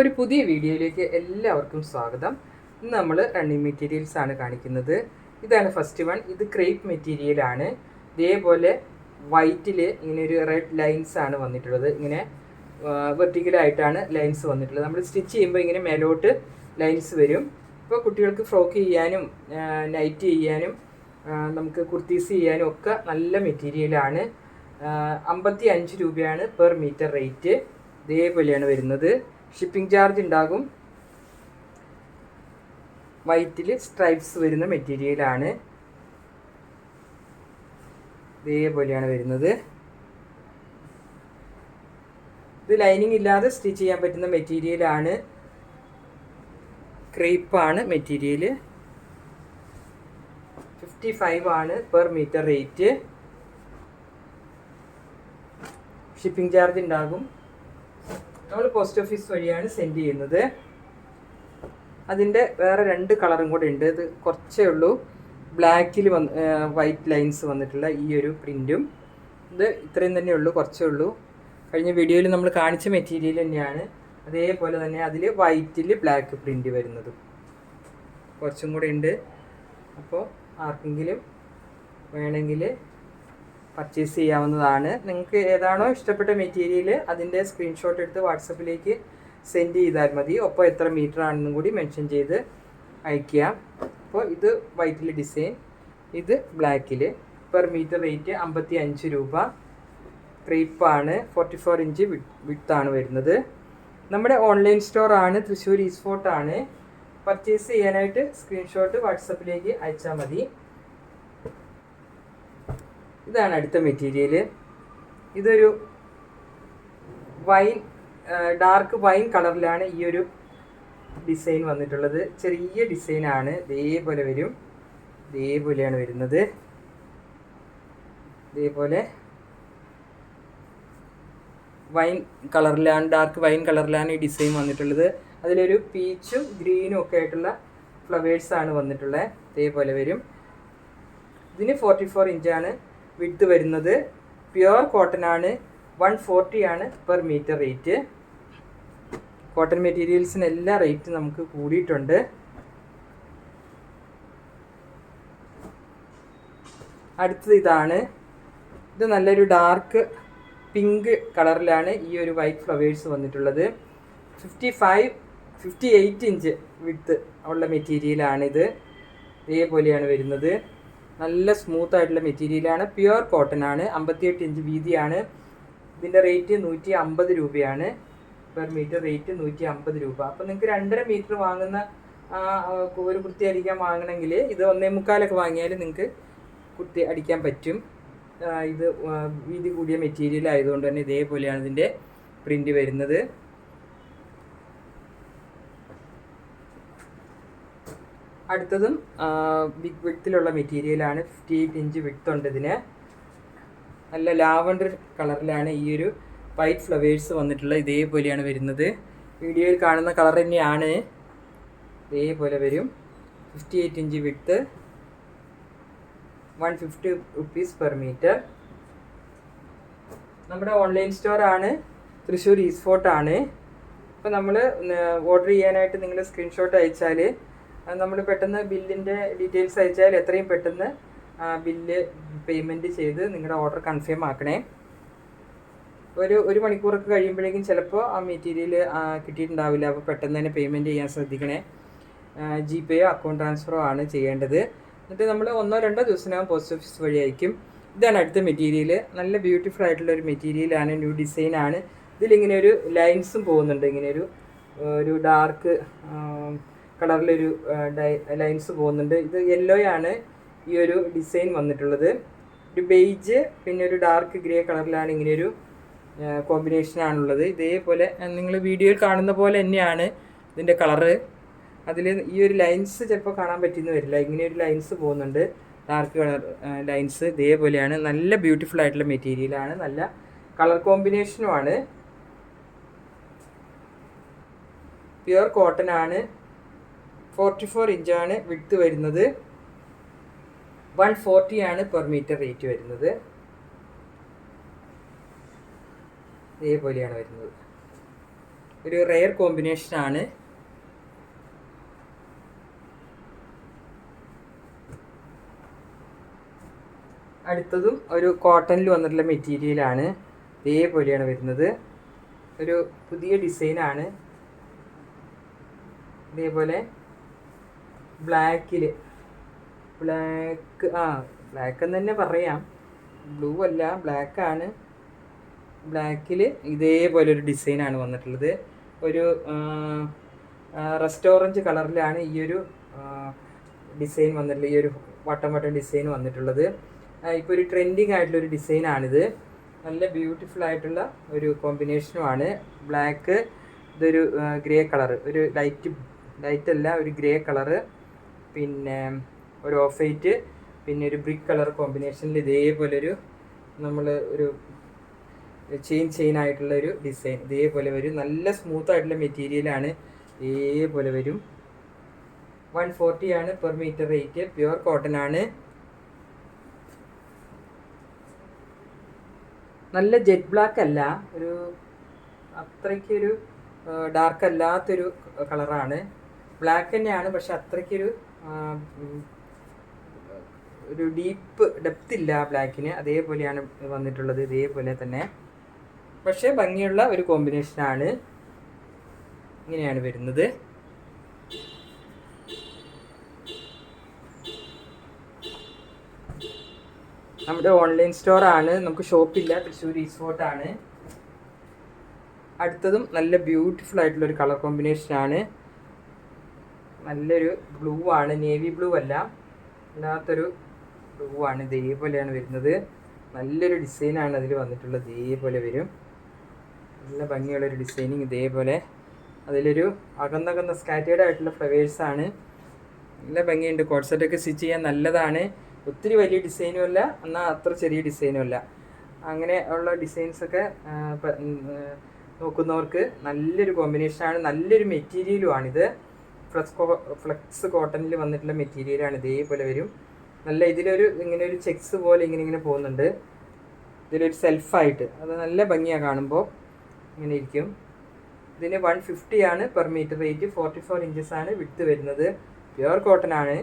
ഒരു പുതിയ വീഡിയോയിലേക്ക് എല്ലാവർക്കും സ്വാഗതം. ഇന്ന് നമ്മൾ റണ്ണിങ് മെറ്റീരിയൽസ് ആണ് കാണിക്കുന്നത്. ഇതാണ് ഫസ്റ്റ് വൺ. ഇത് ക്രേപ്പ് മെറ്റീരിയലാണ്. ഇതേപോലെ വൈറ്റിൽ ഇങ്ങനെ ഒരു റെഡ് ലൈൻസ് ആണ് വന്നിട്ടുള്ളത്. ഇങ്ങനെ വെർട്ടിക്കലായിട്ടാണ് ലൈൻസ് വന്നിട്ടുള്ളത്. നമ്മൾ സ്റ്റിച്ച് ചെയ്യുമ്പോൾ ഇങ്ങനെ മേലോട്ട് ലൈൻസ് വരും. ഇപ്പോൾ കുട്ടികൾക്ക് ഫ്രോക്ക് ചെയ്യാനും നൈറ്റ് ചെയ്യാനും നമുക്ക് കുർത്തീസ് ചെയ്യാനും ഒക്കെ നല്ല മെറ്റീരിയലാണ്. 55 രൂപയാണ് പെർ മീറ്റർ റേറ്റ്. ഇതേപോലെയാണ് വരുന്നത്. ഷിപ്പിംഗ് ചാർജ് ഉണ്ടാകും. വൈറ്റിൽ സ്ട്രൈപ്സ് വരുന്ന മെറ്റീരിയലാണ്. ഇതേപോലെയാണ് വരുന്നത്. ഇത് ലൈനിങ് ഇല്ലാതെ സ്റ്റിച്ച് ചെയ്യാൻ പറ്റുന്ന മെറ്റീരിയലാണ്. ക്രേപ്പാണ് മെറ്റീരിയൽ. 55 ആണ് per metre rate. Shipping charge ഉണ്ടാകും. നമ്മൾ പോസ്റ്റ് ഓഫീസ് വഴിയാണ് സെൻഡ് ചെയ്യുന്നത്. അതിൻ്റെ വേറെ 2 കളറും കൂടെ ഉണ്ട്. ഇത് കുറച്ചേ ഉള്ളൂ. ബ്ലാക്കിൽ വൈറ്റ് ലൈൻസ് വന്നിട്ടുള്ള ഈ ഒരു പ്രിൻറ്റും ഇത് ഇത്രയും തന്നെ ഉള്ളൂ, കുറച്ചേ ഉള്ളൂ. കഴിഞ്ഞ വീഡിയോയിൽ നമ്മൾ കാണിച്ച മെറ്റീരിയൽ തന്നെയാണ്. അതേപോലെ തന്നെ അതിൽ വൈറ്റിൽ ബ്ലാക്ക് പ്രിൻറ്റ് വരുന്നതും കുറച്ചും കൂടെ ഉണ്ട്. അപ്പോൾ ആർക്കെങ്കിലും വേണമെങ്കിൽ പർച്ചേസ് ചെയ്യാവുന്നതാണ്. നിങ്ങൾക്ക് ഏതാണോ ഇഷ്ടപ്പെട്ട മെറ്റീരിയൽ അതിൻ്റെ സ്ക്രീൻഷോട്ട് എടുത്ത് വാട്സപ്പിലേക്ക് സെൻഡ് ചെയ്താൽ മതി. ഒപ്പം എത്ര മീറ്റർ ആണെന്നും കൂടി മെൻഷൻ ചെയ്ത് അയക്കുക. അപ്പോൾ ഇത് വൈറ്റിൽ ഡിസൈൻ, ഇത് ബ്ലാക്കിൽ. പെർ മീറ്റർ റേറ്റ് 55 രൂപ. ക്രേപ്പാണ്. 44 ഇഞ്ച് വിഡ്ത്താണ് വരുന്നത്. നമ്മുടെ ഓൺലൈൻ സ്റ്റോറാണ്, തൃശ്ശൂർ ഈസ്റ്റ് ഫോർട്ടാണ്. പർച്ചേസ് ചെയ്യാനായിട്ട് സ്ക്രീൻഷോട്ട് വാട്സപ്പിലേക്ക് അയച്ചാൽ മതി. ഇതാണ് അടുത്ത മെറ്റീരിയൽ. ഇതൊരു ഡാർക്ക് വൈൻ കളറിലാണ് ഈ ഒരു ഡിസൈൻ വന്നിട്ടുള്ളത്. ചെറിയ ഡിസൈനാണ്. ഇതേപോലെ വരും. ഇതേപോലെയാണ് വരുന്നത്. ഇതേപോലെ വൈൻ കളറിലാണ്, ഡാർക്ക് വൈൻ കളറിലാണ് ഈ ഡിസൈൻ വന്നിട്ടുള്ളത്. അതിലൊരു പീച്ചും ഗ്രീനും ഒക്കെ ആയിട്ടുള്ള ഫ്ലവേഴ്സാണ് വന്നിട്ടുള്ളത്. ഇതേപോലെ വരും. ഇതിന് 44 ഇഞ്ചാണ് വിഡ്ത്ത് വരുന്നത്. പ്യുവർ കോട്ടൺ ആണ്. 140 ആണ് പെർ മീറ്റർ റേറ്റ്. കോട്ടൺ മെറ്റീരിയൽസിന് എല്ലാ റേറ്റും നമുക്ക് കൂടിയിട്ടുണ്ട്. അടുത്തത് ഇതാണ്. ഇത് നല്ലൊരു ഡാർക്ക് പിങ്ക് കളറിലാണ് ഈ ഒരു വൈറ്റ് ഫ്ലവേഴ്സ് വന്നിട്ടുള്ളത്. 58 ഇഞ്ച് വിഡ്ത്ത് ഉള്ള മെറ്റീരിയലാണിത്. ഇതേപോലെയാണ് വരുന്നത്. നല്ല സ്മൂത്ത് ആയിട്ടുള്ള മെറ്റീരിയലാണ്. പ്യുവർ കോട്ടൺ ആണ്. 58 ഇഞ്ച് വീതിയാണ്. ഇതിൻ്റെ റേറ്റ് 150 രൂപയാണ്. പെർ മീറ്റർ റേറ്റ് 150 രൂപ. അപ്പോൾ നിങ്ങൾക്ക് 2.5 മീറ്റർ വാങ്ങുന്ന ഒരു കുർത്തി അടിക്കാൻ വാങ്ങണമെങ്കിൽ ഇത് 1.25 വാങ്ങിയാൽ നിങ്ങൾക്ക് കുർത്തി അടിക്കാൻ പറ്റും. ഇത് വീതി കൂടിയ മെറ്റീരിയൽ ആയതുകൊണ്ട് തന്നെ ഇതേപോലെയാണ് ഇതിൻ്റെ പ്രിൻ്റ് വരുന്നത്. അടുത്തതും ബിഗ് വിഡ്ത്തിലുള്ള മെറ്റീരിയലാണ്. 58 ഇഞ്ച് വിഡ്ത്ത് ഉണ്ട് ഇതിന്. നല്ല ലാവണ്ടർ കളറിലാണ് ഈ ഒരു വൈറ്റ് ഫ്ലവേഴ്സ് വന്നിട്ടുള്ളത്. ഇതേപോലെയാണ് വരുന്നത്. വീഡിയോയിൽ കാണുന്ന കളർ തന്നെയാണ്. ഇതേപോലെ വരും. 58 inch width. 150 rupees per metre. നമ്മുടെ ഓൺലൈൻ സ്റ്റോറാണ്, തൃശ്ശൂർ ഈസ്റ്റ് ഫോർട്ടാണ്. അപ്പോൾ നമ്മൾ ഓർഡർ ചെയ്യാനായിട്ട് നിങ്ങൾ സ്ക്രീൻഷോട്ട് അയച്ചാൽ നമ്മൾ പെട്ടെന്ന് ബില്ലിൻ്റെ ഡീറ്റെയിൽസ് അയച്ചാൽ എത്രയും പെട്ടെന്ന് ബില്ല് പേയ്മെൻറ്റ് ചെയ്ത് നിങ്ങളുടെ ഓർഡർ കൺഫേം ആക്കണേ. ഒരു മണിക്കൂറൊക്കെ കഴിയുമ്പോഴേക്കും ചിലപ്പോൾ ആ മെറ്റീരിയൽ കിട്ടിയിട്ടുണ്ടാവില്ല. അപ്പോൾ പെട്ടെന്ന് തന്നെ പേയ്മെൻറ്റ് ചെയ്യാൻ ശ്രദ്ധിക്കണേ. GPayയോ അക്കൗണ്ട് ട്രാൻസ്ഫറോ ആണ് ചെയ്യേണ്ടത്. എന്നിട്ട് നമ്മൾ 1-2 ദിവസത്തിനകം പോസ്റ്റ് ഓഫീസ് വഴി അയക്കും. ഇതാണ് അടുത്ത മെറ്റീരിയൽ. നല്ല ബ്യൂട്ടിഫുൾ ആയിട്ടുള്ള ഒരു മെറ്റീരിയലാണ്. ന്യൂ ഡിസൈനാണ്. ഇതിലിങ്ങനെ ഒരു ലൈൻസും പോകുന്നുണ്ട്. ഇങ്ങനെ ഒരു ഡാർക്ക് കളറിലൊരു ലൈൻസ് പോകുന്നുണ്ട്. ഇത് യെല്ലോയാണ് ഈ ഒരു ഡിസൈൻ വന്നിട്ടുള്ളത്. ഒരു ബെയ്ജ് പിന്നെ ഒരു ഡാർക്ക് ഗ്രേ കളറിലാണ് ഇങ്ങനെയൊരു കോമ്പിനേഷനാണുള്ളത്. ഇതേപോലെ നിങ്ങൾ വീഡിയോയിൽ കാണുന്ന പോലെ തന്നെയാണ് ഇതിൻ്റെ കളറ്. അതിൽ ഈ ഒരു ലൈൻസ് ചിലപ്പോൾ കാണാൻ പറ്റിയെന്ന് വരില്ല. ഇങ്ങനെയൊരു ലൈൻസ് പോകുന്നുണ്ട്, ഡാർക്ക് കളർ ലൈൻസ്. ഇതേപോലെയാണ്. നല്ല ബ്യൂട്ടിഫുൾ ആയിട്ടുള്ള മെറ്റീരിയലാണ്. നല്ല കളർ കോമ്പിനേഷനുമാണ്. പ്യുവർ കോട്ടൺ ആണ്. 44 ഇഞ്ചാണ് വിഡ്ത്ത് വരുന്നത്. 140 ആണ് പെർ മീറ്റർ റേറ്റ് വരുന്നത്. ഇതേപോലെയാണ് വരുന്നത്. ഒരു റെയർ കോമ്പിനേഷനാണ്. അടുത്തതും ഒരു കോട്ടണിൽ വന്നിട്ടുള്ള മെറ്റീരിയലാണ്. ഇതേപോലെയാണ് വരുന്നത്. ഒരു പുതിയ ഡിസൈനാണ്. ഇതേപോലെ ബ്ലാക്ക് ബ്ലാക്ക് എന്ന് തന്നെ പറയാം, ബ്ലൂ അല്ല, ബ്ലാക്കാണ്. ബ്ലാക്കിൽ ഇതേപോലെ ഒരു ഡിസൈനാണ് വന്നിട്ടുള്ളത്. ഒരു റസ്റ്റ് ഓറഞ്ച് കളറിലാണ് ഈ ഒരു ഡിസൈൻ വന്നിട്ടുള്ളത്, ഈ ഒരു വട്ടം ഡിസൈൻ വന്നിട്ടുള്ളത്. ഇപ്പോൾ ഒരു ട്രെൻഡിങ് ആയിട്ടുള്ളൊരു ഡിസൈനാണിത്. നല്ല ബ്യൂട്ടിഫുൾ ആയിട്ടുള്ള ഒരു കോമ്പിനേഷനുമാണ്. ബ്ലാക്ക്, ഇതൊരു ഗ്രേ കളറ്, ഒരു ലൈറ്റ് അല്ല, ഒരു ഗ്രേ കളറ്, പിന്നെ ഒരു ഓഫ് വൈറ്റ്, പിന്നെ ഒരു ബ്രിക്ക് കളർ കോമ്പിനേഷനിൽ ഇതേപോലെ ഒരു നമ്മൾ ഒരു ചെയിൻ ആയിട്ടുള്ള ഒരു ഡിസൈൻ ഇതേപോലെ വരും. നല്ല സ്മൂത്ത് ആയിട്ടുള്ള മെറ്റീരിയലാണ്. ഇതേപോലെ വരും. 140 ആണ് per metre rate. Pure cotton ആണ്. നല്ല ജെറ്റ് ബ്ലാക്ക് അല്ല, ഒരു അത്രയ്ക്കൊരു ഡാർക്ക് അല്ലാത്തൊരു കളറാണ്. ബ്ലാക്ക് തന്നെയാണ്, പക്ഷെ അത്രയ്ക്കൊരു ഡെപ്ത് ഇല്ല ബ്ലാക്കിന്. അതേപോലെയാണ് വന്നിട്ടുള്ളത്, ഇതേപോലെ തന്നെ. പക്ഷേ ഭംഗിയുള്ള ഒരു കോമ്പിനേഷനാണ്. ഇങ്ങനെയാണ് വരുന്നത്. നമ്മുടെ ഓൺലൈൻ സ്റ്റോറാണ്, നമുക്ക് ഷോപ്പില്ല. തൃശ്ശൂർ ഈസ്റ്റ് ഫോർട്ടാണ്. അടുത്തതും നല്ല ബ്യൂട്ടിഫുൾ ആയിട്ടുള്ളൊരു കളർ കോമ്പിനേഷനാണ്. നല്ലൊരു ബ്ലൂ ആണ്, നേവി ബ്ലൂ അല്ല, അല്ലാത്തൊരു ബ്ലൂ ആണ്. ഇതേപോലെയാണ് വരുന്നത്. നല്ലൊരു ഡിസൈനാണ് അതിൽ വന്നിട്ടുള്ളത്. ഇതേപോലെ വരും. നല്ല ഭംഗിയുള്ളൊരു ഡിസൈനിങ്. ഇതേപോലെ അതിലൊരു അകന്നകന്ന സ്കാറ്റേർഡ് ആയിട്ടുള്ള ഫ്ലവേഴ്സാണ്. നല്ല ഭംഗിയുണ്ട്. കോട്ട് സെറ്റൊക്കെ സ്റ്റിച്ച് ചെയ്യാൻ നല്ലതാണ്. ഒത്തിരി വലിയ ഡിസൈനും അല്ല, എന്നാൽ അത്ര ചെറിയ ഡിസൈനും അല്ല. അങ്ങനെ ഉള്ള ഡിസൈൻസൊക്കെ നോക്കുന്നവർക്ക് നല്ലൊരു കോമ്പിനേഷനാണ്. നല്ലൊരു മെറ്റീരിയലുമാണിത്. ഫ്ലെക്സ് കോട്ടണിൽ വന്നിട്ടുള്ള മെറ്റീരിയലാണ്. ഇതേപോലെ വരും. നല്ല ഇതിലൊരു ഇങ്ങനെ ഒരു ചെക്സ് പോലെ ഇങ്ങനെ പോകുന്നുണ്ട്. ഇതിലൊരു സെൽഫായിട്ട് അത് നല്ല ഭംഗിയാണ് കാണുമ്പോൾ. ഇങ്ങനെ ഇരിക്കും. ഇതിന് 150 ആണ് പെർ മീറ്റർ റേറ്റ്. 44 ഇഞ്ചസ് ആണ് വിഡ്ത്ത് വരുന്നത്. പ്യുവർ കോട്ടൺ ആണ്.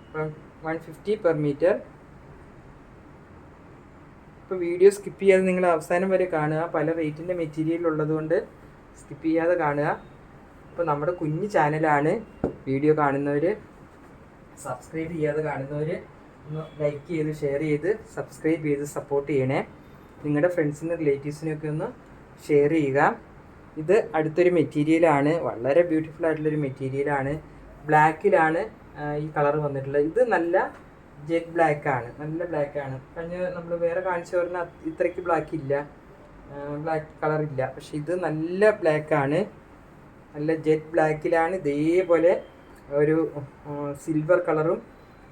അപ്പം 150 പെർ മീറ്റർ. ഇപ്പോൾ വീഡിയോ സ്കിപ്പ് ചെയ്യാതെ നിങ്ങൾ അവസാനം വരെ കാണുക. പല റേറ്റിൻ്റെ മെറ്റീരിയൽ ഉള്ളതുകൊണ്ട് സ്കിപ്പ് ചെയ്യാതെ കാണുക. അപ്പോൾ നമ്മുടെ കുഞ്ഞു ചാനലാണ്. വീഡിയോ കാണുന്നവർ, സബ്സ്ക്രൈബ് ചെയ്യാതെ കാണുന്നവർ ഒന്ന് ലൈക്ക് ചെയ്ത് ഷെയർ ചെയ്ത് സബ്സ്ക്രൈബ് ചെയ്ത് സപ്പോർട്ട് ചെയ്യണേ. നിങ്ങളുടെ ഫ്രണ്ട്സിനും റിലേറ്റീവ്സിനൊക്കെ ഒന്ന് ഷെയർ ചെയ്യുക. ഇത് അടുത്തൊരു മെറ്റീരിയലാണ്. വളരെ ബ്യൂട്ടിഫുൾ ആയിട്ടുള്ളൊരു മെറ്റീരിയലാണ്. ബ്ലാക്കിലാണ് ഈ കളർ വന്നിട്ടുള്ളത്. ഇത് നല്ല ജെറ്റ് ബ്ലാക്കാണ്, നല്ല ബ്ലാക്കാണ്. കഴിഞ്ഞ നമ്മൾ വേറെ കാണിച്ചു പറഞ്ഞാൽ ഇത്രയ്ക്ക് ബ്ലാക്ക് ഇല്ല, ബ്ലാക്ക് കളറില്ല. പക്ഷെ ഇത് നല്ല ബ്ലാക്കാണ്, നല്ല ജെറ്റ് ബ്ലാക്കിലാണ്. ഇതേപോലെ ഒരു സിൽവർ കളറും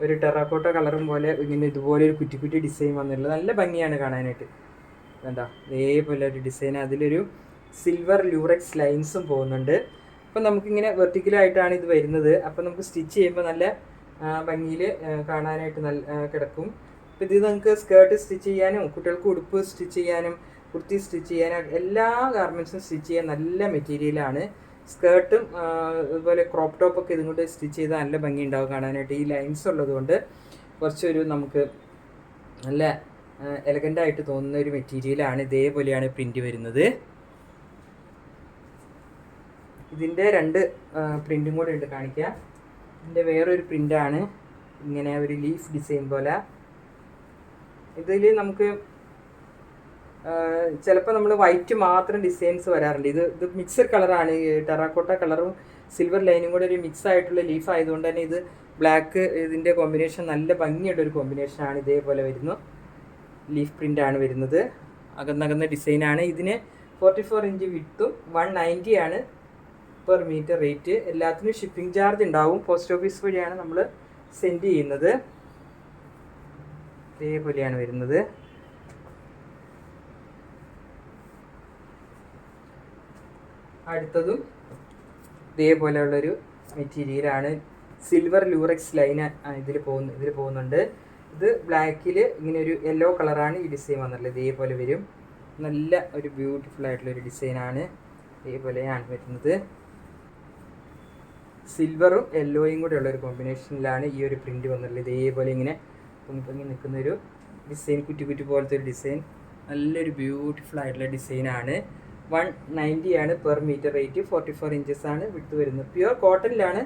ഒരു ടെറാക്കോട്ട കളറും പോലെ ഇങ്ങനെ ഇതുപോലെ ഒരു കുറ്റി കുറ്റി ഡിസൈൻ വന്നിട്ടുള്ളത്. നല്ല ഭംഗിയാണ് കാണാനായിട്ട്. എന്താ ഇതേപോലെ ഒരു ഡിസൈൻ. അതിലൊരു സിൽവർ ലൂറക്സ് ലൈൻസും പോകുന്നുണ്ട്. അപ്പം നമുക്കിങ്ങനെ വെർട്ടിക്കലായിട്ടാണ് ഇത് വരുന്നത്. അപ്പം നമുക്ക് സ്റ്റിച്ച് ചെയ്യുമ്പോൾ നല്ല ഭംഗിയിൽ കാണാനായിട്ട് നല്ല കിടക്കും. അപ്പം ഇത് നമുക്ക് സ്കേർട്ട് സ്റ്റിച്ച് ചെയ്യാനും കുട്ടികൾക്ക് ഉടുപ്പ് സ്റ്റിച്ച് ചെയ്യാനും കുർത്തി സ്റ്റിച്ച് ചെയ്യാനും എല്ലാ ഗാർമെൻറ്റ്സും സ്റ്റിച്ച് ചെയ്യാൻ നല്ല മെറ്റീരിയലാണ്. സ്കേർട്ടും അതുപോലെ ക്രോപ്പ് ടോപ്പൊക്കെ ഇതും കൊണ്ട് സ്റ്റിച്ച് ചെയ്താൽ നല്ല ഭംഗി ഉണ്ടാവും കാണാനായിട്ട്. ഈ ലൈൻസ് ഉള്ളതുകൊണ്ട് കുറച്ചൊരു നമുക്ക് നല്ല എലഗൻ്റായിട്ട് തോന്നുന്ന ഒരു മെറ്റീരിയലാണ്. ഇതേപോലെയാണ് പ്രിൻ്റ് വരുന്നത്. ഇതിൻ്റെ 2 പ്രിൻറ്റും കൂടെ ഉണ്ട് കാണിക്കാം. ഇതിൻ്റെ വേറൊരു പ്രിൻ്റാണ്, ഇങ്ങനെ ഒരു ലീഫ് ഡിസൈൻ പോലെ. ഇതിൽ നമുക്ക് ചിലപ്പോൾ നമ്മൾ വൈറ്റ് മാത്രം ഡിസൈൻസ് വരാറുണ്ട്. ഇത് മിക്സഡ് കളറാണ്. ടെറാക്കോട്ട കളറും സിൽവർ ലൈനും കൂടെ ഒരു മിക്സ് ആയിട്ടുള്ള ലീഫ് ആയതുകൊണ്ട് തന്നെ ഇത് ബ്ലാക്ക് ഇതിൻ്റെ കോമ്പിനേഷൻ നല്ല ഭംഗിയുള്ളൊരു കോമ്പിനേഷനാണ്. ഇതേപോലെ വരുന്നു. ലീഫ് പ്രിൻ്റാണ് വരുന്നത്. അകന്നകന്ന ഡിസൈനാണ്. ഇതിന് 44 ഇഞ്ച് വിഡ്ത്തും 190 ആണ് പെർ മീറ്റർ റേറ്റ്. എല്ലാത്തിനും ഷിപ്പിംഗ് ചാർജ് ഉണ്ടാവും. പോസ്റ്റ് ഓഫീസ് വഴിയാണ് നമ്മൾ സെൻഡ് ചെയ്യുന്നത്. ഇതേപോലെയാണ് വരുന്നത്. അടുത്തതും ഇതേപോലെയുള്ളൊരു മെറ്റീരിയലാണ്. സിൽവർ ലൂറക്സ് ലൈൻ ഇതിൽ പോകുന്നുണ്ട്. ഇത് ബ്ലാക്കിൽ ഇങ്ങനെ ഒരു യെല്ലോ കളറാണ് ഈ ഡിസൈൻ വന്നിട്ടുള്ളത്. ഇതേപോലെ വരും. നല്ല ഒരു ബ്യൂട്ടിഫുൾ ആയിട്ടുള്ളൊരു ഡിസൈനാണ്. ഇതേപോലെയാണ് വരുന്നത്. സിൽവറും യെല്ലോയും കൂടെ ഉള്ള ഒരു കോമ്പിനേഷനിലാണ് ഈ ഒരു പ്രിൻറ്റ് വന്നിട്ടുള്ളത്. ഇതേപോലെ ഇങ്ങനെ പൊങ്ങി നിൽക്കുന്നൊരു ഡിസൈൻ, കുറ്റി കുറ്റി പോലത്തെ ഒരു ഡിസൈൻ. നല്ലൊരു ബ്യൂട്ടിഫുൾ ആയിട്ടുള്ള ഡിസൈനാണ്. 190 ആണ് പെർ മീറ്റർ റേറ്റ്. 44 ഇഞ്ചസ് ആണ് വിട്ട് വരുന്നത്. പ്യുവർ കോട്ടണിലാണ്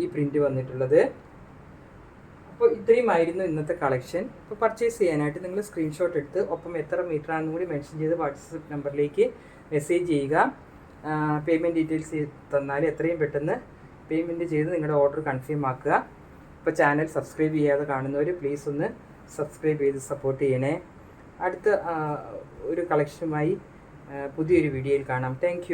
ഈ പ്രിൻറ്റ് വന്നിട്ടുള്ളത്. അപ്പോൾ ഇത്രയുമായിരുന്നു ഇന്നത്തെ കളക്ഷൻ. അപ്പോൾ പർച്ചേസ് ചെയ്യാനായിട്ട് നിങ്ങൾ സ്ക്രീൻഷോട്ട് എടുത്ത് ഒപ്പം എത്ര മീറ്റർ ആണെന്നും കൂടി മെൻഷൻ ചെയ്ത് വാട്സപ്പ് നമ്പറിലേക്ക് മെസ്സേജ് ചെയ്യുക. പേയ്മെൻറ്റ് ഡീറ്റെയിൽസ് തന്നാൽ എത്രയും പെട്ടെന്ന് പേയ്മെൻറ്റ് ചെയ്ത് നിങ്ങളുടെ ഓർഡർ കൺഫേം ആക്കുക. ഇപ്പോൾ ചാനൽ സബ്സ്ക്രൈബ് ചെയ്യാതെ കാണുന്നവർ പ്ലീസ് ഒന്ന് സബ്സ്ക്രൈബ് ചെയ്ത് സപ്പോർട്ട് ചെയ്യണേ. അടുത്ത ഒരു കളക്ഷനുമായി പുതിയൊരു വീഡിയോയിൽ കാണാം. താങ്ക്